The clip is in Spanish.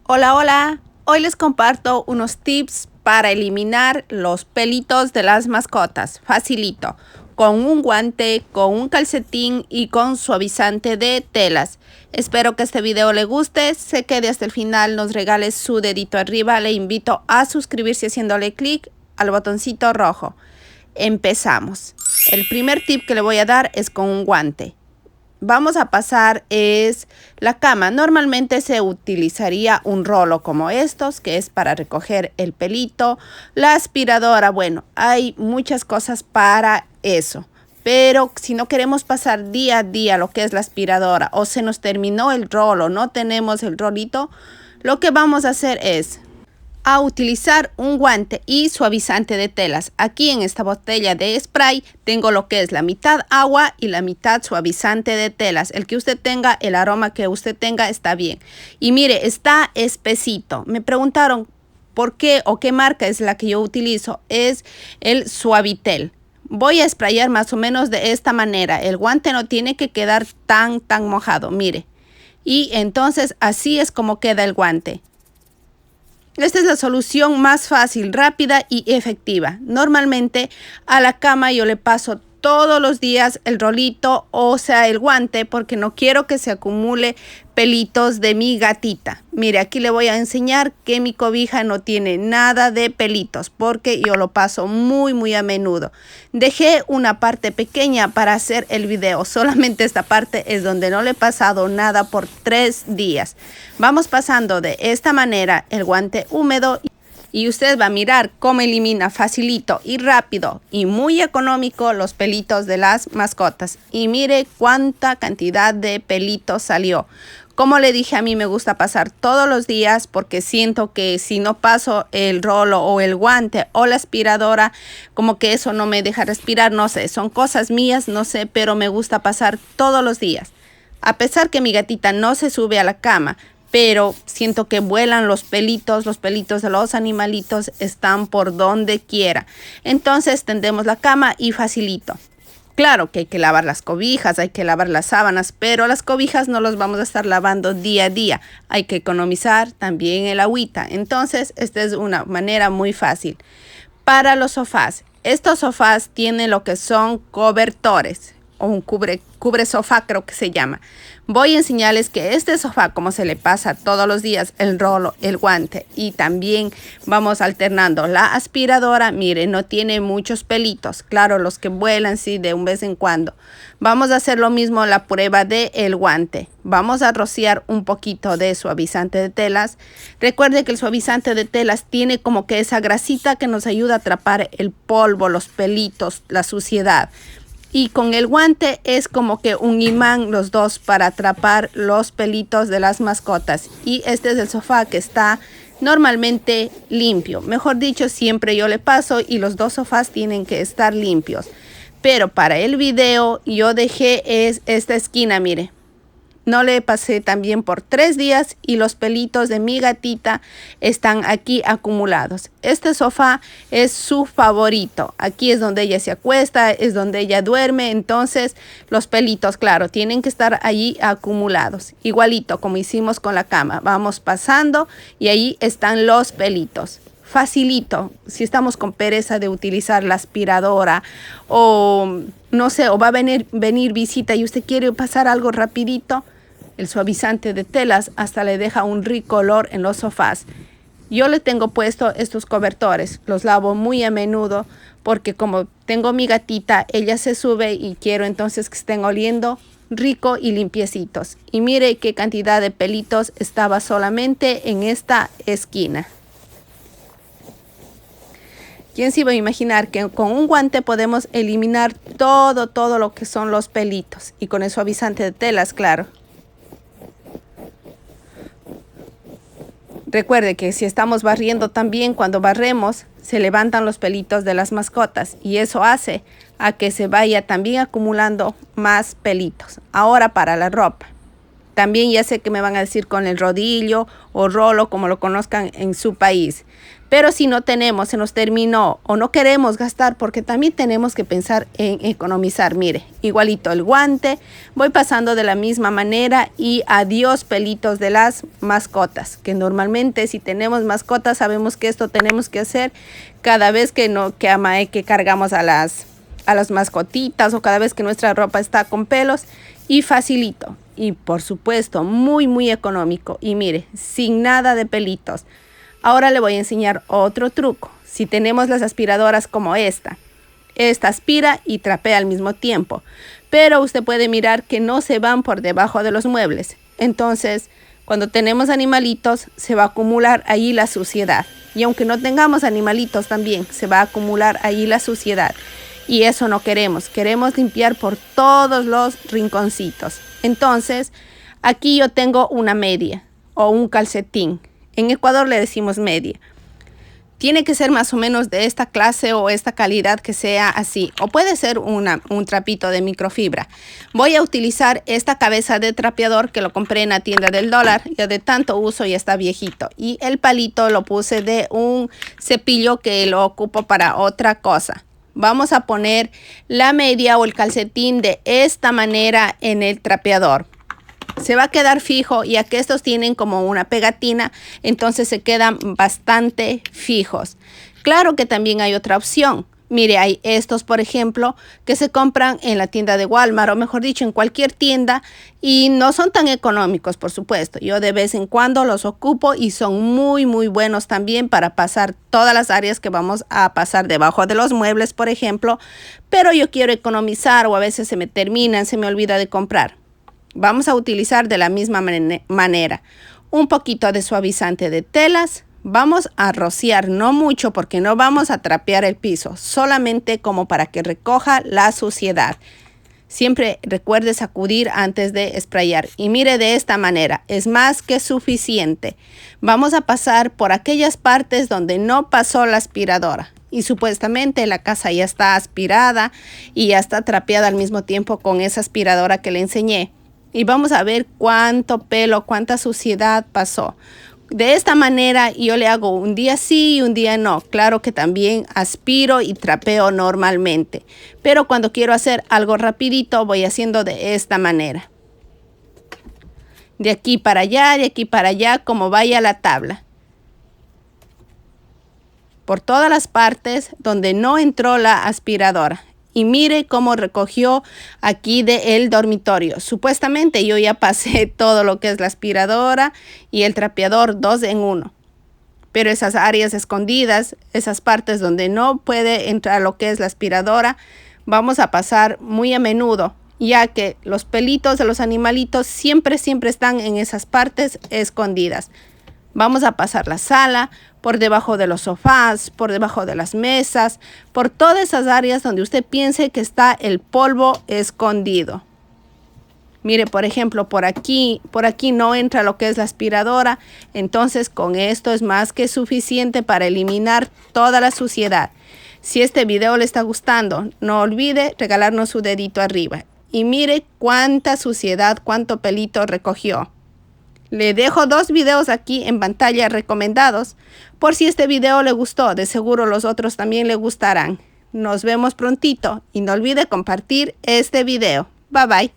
Hola, hola. Hoy les comparto unos tips para eliminar los pelitos de las mascotas. Facilito. Con un guante, con un calcetín y con suavizante de telas. Espero que este video le guste, se quede hasta el final, nos regale su dedito arriba. Le invito a suscribirse haciéndole clic al botoncito rojo. Empezamos. El primer tip que le voy a dar es con un guante. Vamos a pasar es la cama. Normalmente se utilizaría un rolo como estos, que es para recoger el pelito. La aspiradora, bueno, hay muchas cosas para eso. Pero si no queremos pasar día a día lo que es la aspiradora o se nos terminó el rolo, no tenemos el rolito, lo que vamos a hacer es a utilizar un guante y suavizante de telas. Aquí en esta botella de spray tengo lo que es la mitad agua y la mitad suavizante de telas. El que usted tenga, el aroma que usted tenga está bien. Y mire, está espesito. Me preguntaron por qué o qué marca es la que yo utilizo. Es el Suavitel. Voy a sprayar más o menos de esta manera. El guante no tiene que quedar tan mojado, mire. Y entonces así es como queda el guante. Esta es la solución más fácil, rápida y efectiva. Normalmente a la cama yo le paso todos los días el rolito, o sea el guante, porque no quiero que se acumule pelitos de mi gatita. Mire, aquí le voy a enseñar que mi cobija no tiene nada de pelitos porque yo lo paso muy a menudo. Dejé una parte pequeña para hacer el video. Solamente esta parte es donde no le he pasado nada por 3 días. Vamos pasando de esta manera el guante húmedo y usted va a mirar cómo elimina facilito y rápido y muy económico los pelitos de las mascotas. Y mire cuánta cantidad de pelitos salió. Como le dije, a mí me gusta pasar todos los días porque siento que si no paso el rolo o el guante o la aspiradora, como que eso no me deja respirar, no sé, son cosas mías, no sé, pero me gusta pasar todos los días. A pesar que mi gatita no se sube a la cama, pero siento que vuelan los pelitos de los animalitos están por donde quiera. Entonces tendemos la cama y facilito. Claro que hay que lavar las cobijas, hay que lavar las sábanas, pero las cobijas no las vamos a estar lavando día a día. Hay que economizar también el agüita. Entonces, esta es una manera muy fácil. Para los sofás, estos sofás tienen lo que son cobertores o un cubre sofá, creo que se llama. Voy a enseñarles que este sofá, como se le pasa todos los días el rolo, el guante y también vamos alternando la aspiradora, mire, no tiene muchos pelitos. Claro, los que vuelan sí de un vez en cuando. Vamos a hacer lo mismo en la prueba del guante. Vamos a rociar un poquito de suavizante de telas. Recuerde que el suavizante de telas tiene como que esa grasita que nos ayuda a atrapar el polvo, los pelitos, la suciedad. Y con el guante es como que un imán los dos para atrapar los pelitos de las mascotas. Y este es el sofá que está normalmente limpio. Mejor dicho, siempre yo le paso y los dos sofás tienen que estar limpios. Pero para el video yo dejé esta esquina, mire. No le pasé también por 3 días y los pelitos de mi gatita están aquí acumulados. Este sofá es su favorito. Aquí es donde ella se acuesta, es donde ella duerme. Entonces los pelitos, claro, tienen que estar allí acumulados. Igualito como hicimos con la cama. Vamos pasando y ahí están los pelitos. Facilito, si estamos con pereza de utilizar la aspiradora o no sé, o va a venir visita y usted quiere pasar algo rapidito, el suavizante de telas hasta le deja un rico olor en los sofás. Yo le tengo puesto estos cobertores, los lavo muy a menudo porque como tengo mi gatita, ella se sube y quiero entonces que estén oliendo rico y limpiecitos. Y mire qué cantidad de pelitos estaba solamente en esta esquina. ¿Quién se iba a imaginar que con un guante podemos eliminar todo lo que son los pelitos? Y con el suavizante de telas, claro. Recuerde que si estamos barriendo también, cuando barremos, se levantan los pelitos de las mascotas. Y eso hace a que se vaya también acumulando más pelitos. Ahora para la ropa. También ya sé que me van a decir con el rodillo o rolo, como lo conozcan en su país. Pero si no tenemos, se nos terminó o no queremos gastar, porque también tenemos que pensar en economizar. Mire, igualito el guante, voy pasando de la misma manera y adiós pelitos de las mascotas, que normalmente si tenemos mascotas sabemos que esto tenemos que hacer cada vez que cargamos a las mascotitas o cada vez que nuestra ropa está con pelos, y facilito. Y por supuesto, muy económico. Y mire, sin nada de pelitos. Ahora le voy a enseñar otro truco. Si tenemos las aspiradoras como esta aspira y trapea al mismo tiempo. Pero usted puede mirar que no se van por debajo de los muebles. Entonces, cuando tenemos animalitos, se va a acumular ahí la suciedad. Y aunque no tengamos animalitos también, se va a acumular ahí la suciedad. Y eso no queremos. Queremos limpiar por todos los rinconcitos. Entonces, aquí yo tengo una media o un calcetín. En Ecuador le decimos media. Tiene que ser más o menos de esta clase o esta calidad, que sea así. O puede ser un trapito de microfibra. Voy a utilizar esta cabeza de trapeador que lo compré en la tienda del dólar. Ya de tanto uso ya está viejito. Y el palito lo puse de un cepillo que lo ocupo para otra cosa. Vamos a poner la media o el calcetín de esta manera en el trapeador. Se va a quedar fijo, ya que estos tienen como una pegatina, entonces se quedan bastante fijos. Claro que también hay otra opción. Mire, hay estos, por ejemplo, que se compran en la tienda de Walmart, o mejor dicho, en cualquier tienda, y no son tan económicos, por supuesto. Yo de vez en cuando los ocupo y son muy buenos también para pasar todas las áreas que vamos a pasar debajo de los muebles, por ejemplo. Pero yo quiero economizar o a veces se me terminan, se me olvida de comprar. Vamos a utilizar de la misma manera un poquito de suavizante de telas. Vamos a rociar, no mucho porque no vamos a trapear el piso, solamente como para que recoja la suciedad. Siempre recuerde sacudir antes de sprayar. Y mire, de esta manera es más que suficiente. Vamos a pasar por aquellas partes donde no pasó la aspiradora. Y supuestamente la casa ya está aspirada y ya está trapeada al mismo tiempo con esa aspiradora que le enseñé. Y vamos a ver cuánto pelo, cuánta suciedad pasó. De esta manera yo le hago un día sí y un día no. Claro que también aspiro y trapeo normalmente. Pero cuando quiero hacer algo rapidito voy haciendo de esta manera. De aquí para allá, como vaya la tabla. Por todas las partes donde no entró la aspiradora. Y mire cómo recogió aquí del dormitorio. Supuestamente yo ya pasé todo lo que es la aspiradora y el trapeador 2 en 1. Pero esas áreas escondidas, esas partes donde no puede entrar lo que es la aspiradora, vamos a pasar muy a menudo, ya que los pelitos de los animalitos siempre están en esas partes escondidas. Vamos a pasar la sala, por debajo de los sofás, por debajo de las mesas, por todas esas áreas donde usted piense que está el polvo escondido. Mire, por ejemplo, por aquí no entra lo que es la aspiradora, entonces con esto es más que suficiente para eliminar toda la suciedad. Si este video le está gustando, no olvide regalarnos su dedito arriba. Y mire cuánta suciedad, cuánto pelito recogió. Le dejo 2 videos aquí en pantalla recomendados. Por si este video le gustó, de seguro los otros también le gustarán. Nos vemos prontito y no olvide compartir este video. Bye bye.